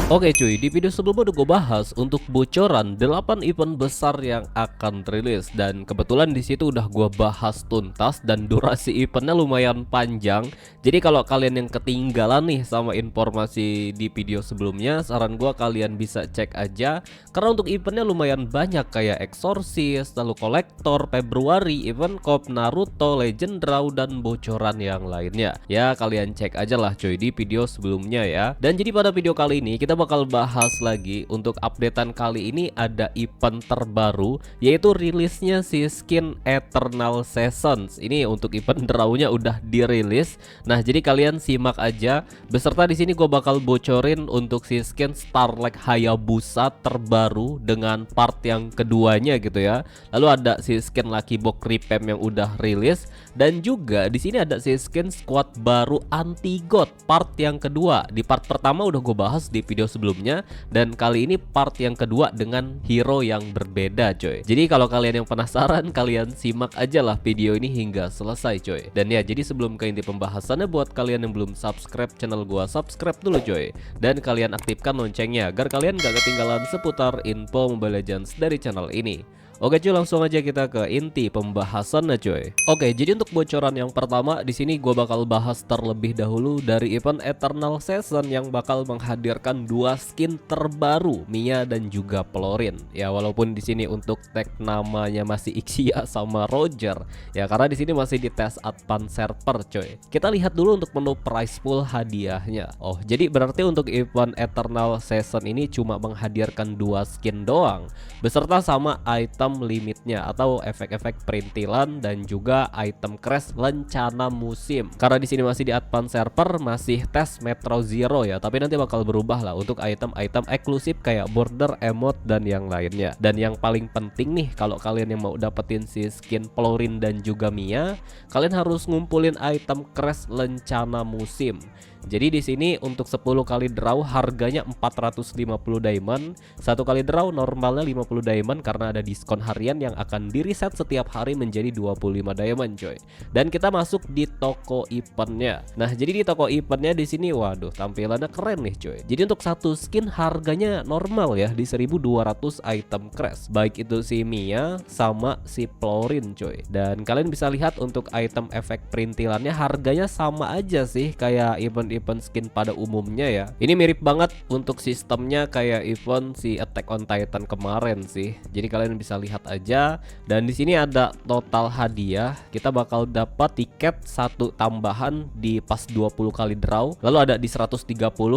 Oke cuy, di video sebelumnya udah gue bahas untuk bocoran 8 event besar yang akan rilis, dan kebetulan di situ udah gue bahas tuntas dan durasi eventnya lumayan panjang. Jadi kalau kalian yang ketinggalan nih sama informasi di video sebelumnya, saran gue kalian bisa cek aja karena untuk eventnya lumayan banyak kayak Exorcist, lalu Kolektor, Februari, event Cop, Naruto, Legend Draw, dan bocoran yang lainnya. Ya kalian cek aja lah cuy di video sebelumnya ya. Dan jadi pada video kali ini kita bakal bahas lagi untuk updatean kali ini ada event terbaru, yaitu rilisnya si skin Eternal Seasons. Ini untuk event drawnya udah dirilis. Nah, jadi kalian simak aja. Beserta di sini gue bakal bocorin untuk si skin Starlight Hayabusa terbaru dengan part yang keduanya gitu ya. Lalu ada si skin Lucky Box Revamp yang udah rilis, dan juga di sini ada si skin squad baru Anti God part yang kedua. Di part pertama udah gue bahas di video sebelumnya, dan kali ini part yang kedua dengan hero yang berbeda coy. Jadi kalau kalian yang penasaran, kalian simak aja lah video ini hingga selesai coy. Dan ya, jadi sebelum ke inti pembahasannya, buat kalian yang belum subscribe channel gua, subscribe dulu coy. Dan kalian aktifkan loncengnya agar kalian gak ketinggalan seputar info Mobile Legends dari channel ini. Oke cuy, langsung aja kita ke inti pembahasannya cuy. Oke, jadi untuk bocoran yang pertama di sini gue bakal bahas terlebih dahulu dari event Eternal Season yang bakal menghadirkan dua skin terbaru, Mia dan juga Florin. Ya walaupun di sini untuk tag namanya masih Ixia sama Roger, ya karena di sini masih di tes advance server coy. Kita lihat dulu untuk menu prize pool hadiahnya. Oh, jadi berarti untuk event Eternal Season ini cuma menghadirkan dua skin doang, beserta sama item limitnya atau efek-efek perintilan dan juga item crash lencana musim. Karena di sini masih di advance server, masih tes Metro Zero ya, tapi nanti bakal berubah lah untuk item-item eksklusif kayak border, emote, dan yang lainnya. Dan yang paling penting nih, kalau kalian yang mau dapetin si skin Florin dan juga Mia, kalian harus ngumpulin item crash lencana musim. Jadi di sini untuk 10 kali draw harganya 450 diamond. Satu kali draw normalnya 50 diamond karena ada diskon harian yang akan di reset setiap hari menjadi 25 diamond coy. Dan kita masuk di toko eventnya. Nah, jadi di toko eventnya di sini waduh tampilannya keren nih coy. Jadi untuk satu skin harganya normal ya di 1200 item crash. Baik itu si Mia sama si Florin coy. Dan kalian bisa lihat untuk item efek perintilannya harganya sama aja sih kayak event skin pada umumnya ya. Ini mirip banget untuk sistemnya kayak event si Attack on Titan kemarin sih. Jadi kalian bisa lihat aja. Dan di sini ada total hadiah. Kita bakal dapat tiket satu tambahan di pas 20 kali draw. Lalu ada di 130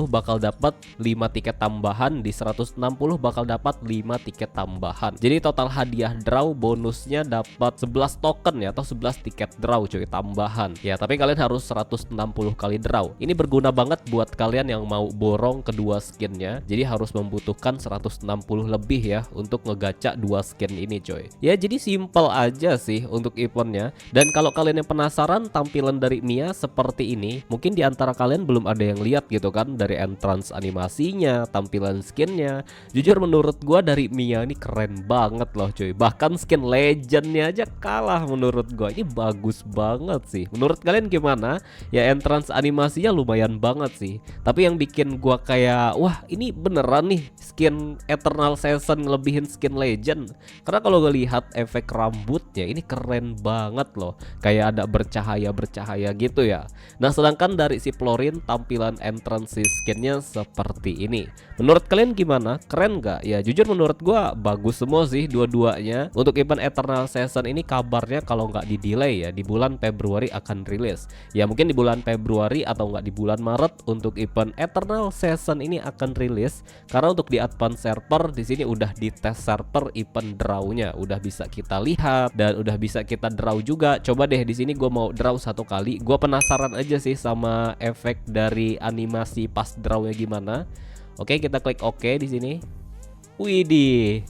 bakal dapat 5 tiket tambahan, di 160 bakal dapat 5 tiket tambahan. Jadi total hadiah draw bonusnya dapat 11 token ya, atau 11 tiket draw cuy tambahan. Ya, tapi kalian harus 160 kali draw. Ini berguna banget buat kalian yang mau borong kedua skinnya. Jadi harus membutuhkan 160 lebih ya untuk ngegacha dua skin ini coy. Ya jadi simple aja sih untuk eventnya. Dan kalau kalian yang penasaran tampilan dari Mia seperti ini, mungkin di antara kalian belum ada yang lihat gitu kan, dari entrance animasinya, tampilan skinnya. Jujur menurut gua dari Mia ini keren banget loh cuy. Bahkan skin legendnya aja kalah menurut gua. Ini bagus banget sih. Menurut kalian gimana? Ya entrance animasinya lumayan banget sih. Tapi yang bikin gua kayak wah ini beneran nih skin Eternal Season ngelebihin skin Legend. Karena kalau gue lihat efek rambutnya ini keren banget loh. Kayak ada bercahaya-bercahaya gitu ya. Nah sedangkan dari si Florin tampilan entrance skinnya seperti ini. Menurut kalian gimana? Keren gak? Ya jujur menurut gua bagus semua sih dua-duanya. Untuk event Eternal Season ini kabarnya kalau nggak di delay ya di bulan Februari akan rilis. Ya mungkin di bulan Februari atau nggak di bulan Maret untuk event Eternal Season ini akan rilis. Karena untuk di advance server di sini udah di tes server event drawnya udah bisa kita lihat dan udah bisa kita draw juga. Coba deh di sini gue mau draw satu kali. Gue penasaran aja sih sama efek dari animasi pas drawnya gimana. Oke, kita klik OK di sini. Widih,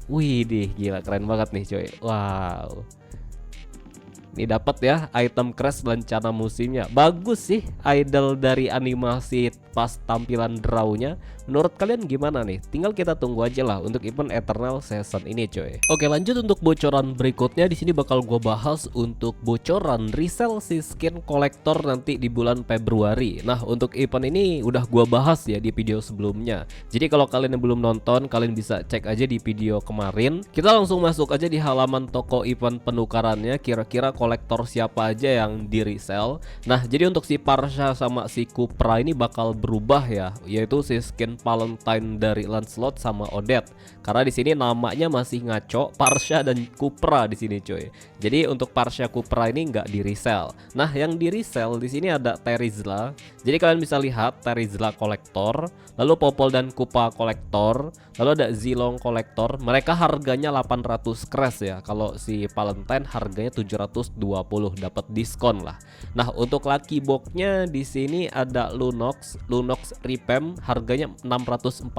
widih, gila keren banget nih coy. Wow. Ini dapat ya item crash lencana musimnya. Bagus sih idol dari animasi pas tampilan drawnya. Menurut kalian gimana nih? Tinggal kita tunggu aja lah untuk event Eternal Season ini coy. Oke, lanjut untuk bocoran berikutnya. Di sini bakal gue bahas untuk bocoran resell si skin kolektor nanti di bulan Februari. Nah, untuk event ini udah gue bahas ya di video sebelumnya. Jadi kalau kalian yang belum nonton, kalian bisa cek aja di video kemarin. Kita langsung masuk aja di halaman toko event penukarannya. Kira-kira kolektor siapa aja yang di resell. Nah, jadi untuk si Parsha sama si Cupra ini bakal berubah ya, yaitu si skin Valentine dari Lancelot sama Odette. Karena di sini namanya masih ngaco, Parsha dan Cupra di sini coy. Jadi untuk Parsha Cupra ini nggak di resell. Nah, yang di resell di sini ada Terizla. Jadi kalian bisa lihat Terizla kolektor, lalu Popol dan Kupa kolektor, lalu ada Zilong kolektor. Mereka harganya 800 crash ya. Kalau si Valentine harganya 720, dapat diskon lah. Nah, untuk Lucky Box-nya di sini ada Lunox Revamp harganya 640.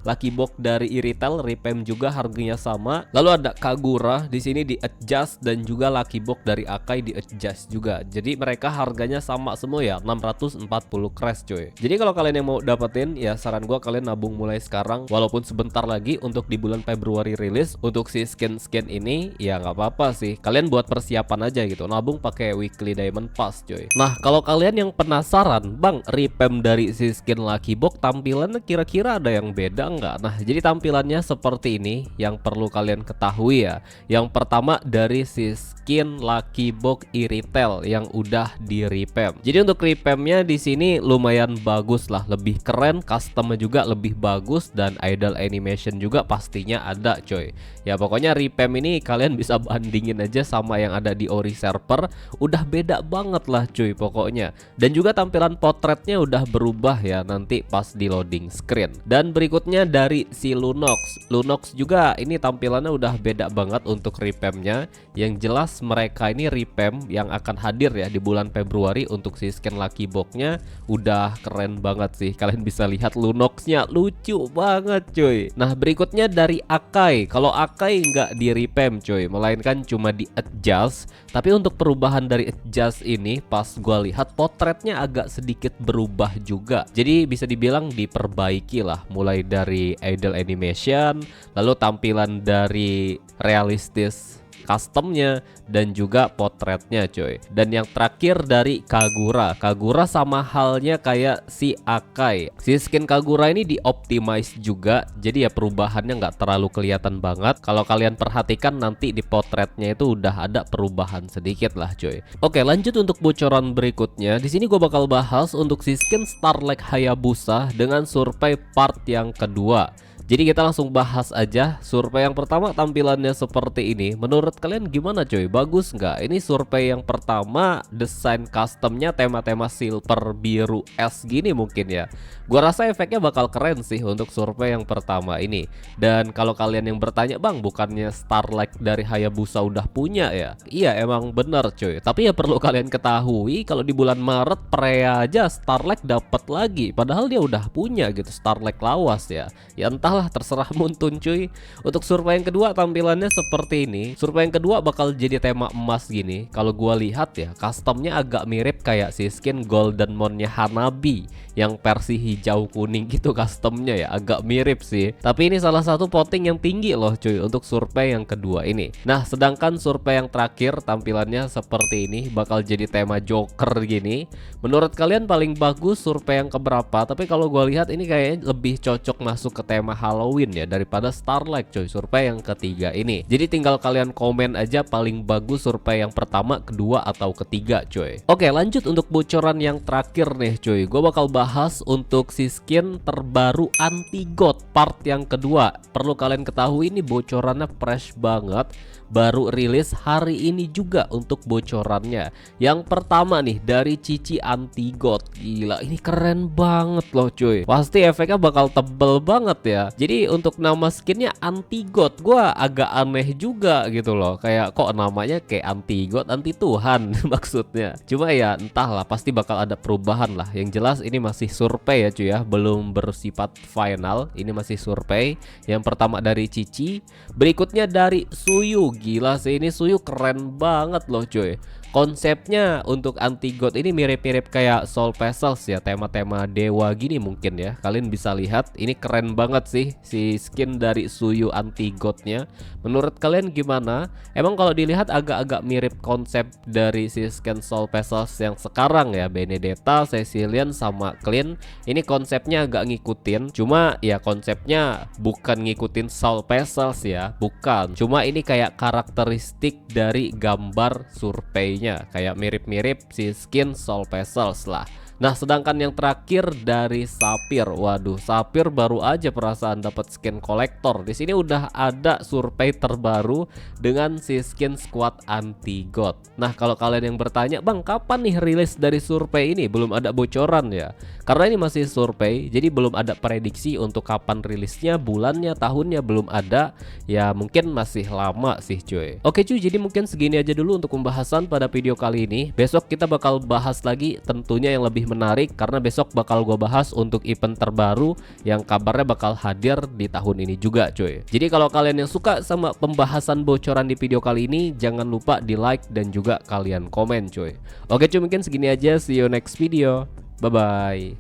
Lucky Box dari Iritel Revamp juga harganya sama. Lalu ada Kagura di sini di adjust dan juga Lucky Box dari Akai di adjust juga. Jadi mereka harganya sama semua ya, 640 crash coy. Jadi kalau kalian yang mau dapetin ya, saran gua kalian nabung mulai sekarang, walaupun sebentar lagi untuk di bulan Februari rilis. Untuk si skin ini ya nggak apa-apa sih, kalian buat persiapan aja gitu, nabung pakai weekly diamond pass coy. Nah, kalau kalian yang penasaran, bang, revamp dari si skin Lucky Box tampilannya kira-kira ada yang beda nggak? Nah, jadi tampilannya seperti ini yang perlu kalian ketahui ya. Yang pertama dari si skin Lucky Box Iritel yang udah di revamp. Jadi untuk revampnya di sini lumayan bagus lah, lebih keren, customnya juga lebih bagus, dan idle animation juga pastinya ada coy. Ya pokoknya revamp ini kalian bisa bandingin aja sama yang ada di ori server, udah beda banget lah cuy pokoknya. Dan juga tampilan potretnya udah berubah ya nanti pas di loading screen. Dan berikutnya dari si Lunox juga ini tampilannya udah beda banget untuk revampnya. Yang jelas mereka ini revamp yang akan hadir ya di bulan Februari. Untuk si skin Lucky Box-nya udah keren banget sih. Kalian bisa lihat Lunox-nya lucu banget cuy. Nah, berikutnya dari Akai. Kalau Akai nggak di revamp cuy, melainkan cuma di adjust. Tapi untuk perubahan dari adjust ini pas gua lihat potretnya agak sedikit berubah juga. Jadi bisa dibilang diperbaiki lah, mulai dari idle animation, lalu tampilan dari realistis customnya, dan juga potretnya coy. Dan yang terakhir dari Kagura sama halnya kayak si Akai. Si skin Kagura ini dioptimize juga, jadi ya perubahannya nggak terlalu kelihatan banget. Kalau kalian perhatikan nanti di potretnya itu udah ada perubahan sedikit lah coy. Oke, lanjut untuk bocoran berikutnya. Di sini gue bakal bahas untuk si skin Starlight Hayabusa dengan survei part yang kedua. Jadi kita langsung bahas aja. Survei yang pertama tampilannya seperti ini. Menurut kalian gimana coy? Bagus nggak? Ini survei yang pertama, desain customnya tema-tema silver biru es gini mungkin ya. Gua rasa efeknya bakal keren sih untuk survei yang pertama ini. Dan kalau kalian yang bertanya, bang, bukannya Starlight dari Hayabusa udah punya ya? Iya emang bener coy. Tapi ya perlu kalian ketahui kalau di bulan Maret Freya aja Starlight dapat lagi. Padahal dia udah punya gitu Starlight lawas ya. Ya entahlah, terserah Muntun cuy. Untuk survei yang kedua tampilannya seperti ini. Survei yang kedua bakal jadi tema emas gini. Kalau gua lihat ya, customnya agak mirip kayak si skin Golden Moon-nya Hanabi yang versi hijau kuning gitu customnya ya, agak mirip sih. Tapi ini salah satu voting yang tinggi loh cuy untuk survei yang kedua ini. Nah, sedangkan survei yang terakhir tampilannya seperti ini, bakal jadi tema Joker gini. Menurut kalian paling bagus survei yang keberapa? Tapi kalau gua lihat ini kayaknya lebih cocok masuk ke tema Halloween ya daripada Starlight coy, survei yang ketiga ini. Jadi tinggal kalian komen aja paling bagus survei yang pertama, kedua, atau ketiga coy. Oke, lanjut untuk bocoran yang terakhir nih coy. Gue bakal bahas untuk si skin terbaru Anti-God part yang kedua. Perlu kalian ketahui ini bocorannya fresh banget, baru rilis hari ini juga untuk bocorannya. Yang pertama nih dari Cici Anti-God. Gila, ini keren banget loh cuy. Pasti efeknya bakal tebel banget ya. Jadi untuk nama skinnya Anti-God, gua agak aneh juga gitu loh. Kayak kok namanya kayak Anti-God, anti Tuhan maksudnya. Cuma ya entahlah, pasti bakal ada perubahan lah. Yang jelas ini masih survei ya cuy ya, belum bersifat final. Ini masih survei. Yang pertama dari Cici, berikutnya dari Suyu. Gila sih, ini Suyu keren banget loh cuy. Konsepnya untuk anti-god ini mirip-mirip kayak Soul Vessels ya, tema-tema dewa gini mungkin ya. Kalian bisa lihat, ini keren banget sih si skin dari Suyu anti-godnya. Menurut kalian gimana? Emang kalau dilihat agak-agak mirip konsep dari si skin Soul Vessels yang sekarang ya, Benedetta, Cecilian sama Clean. Ini konsepnya agak ngikutin, cuma ya konsepnya bukan ngikutin Soul Vessels ya, bukan. Cuma ini kayak karakteristik dari gambar survei, kayak mirip-mirip si skin Soul Vessels lah. Nah, sedangkan yang terakhir dari Sapphire. Waduh, Sapphire baru aja perasaan dapat skin kolektor. Di sini udah ada survei terbaru dengan si skin squad anti god. Nah, kalau kalian yang bertanya, "Bang, kapan nih rilis dari survei ini?" Belum ada bocoran ya. Karena ini masih survei, jadi belum ada prediksi untuk kapan rilisnya, bulannya, tahunnya belum ada. Ya, mungkin masih lama sih, cuy. Oke, cuy, jadi mungkin segini aja dulu untuk pembahasan pada video kali ini. Besok kita bakal bahas lagi tentunya yang lebih menarik, karena besok bakal gua bahas untuk event terbaru yang kabarnya bakal hadir di tahun ini juga, cuy. Jadi kalau kalian yang suka sama pembahasan bocoran di video kali ini, jangan lupa di like dan juga kalian komen, cuy. Oke, cuy, mungkin segini aja. See you next video. Bye bye.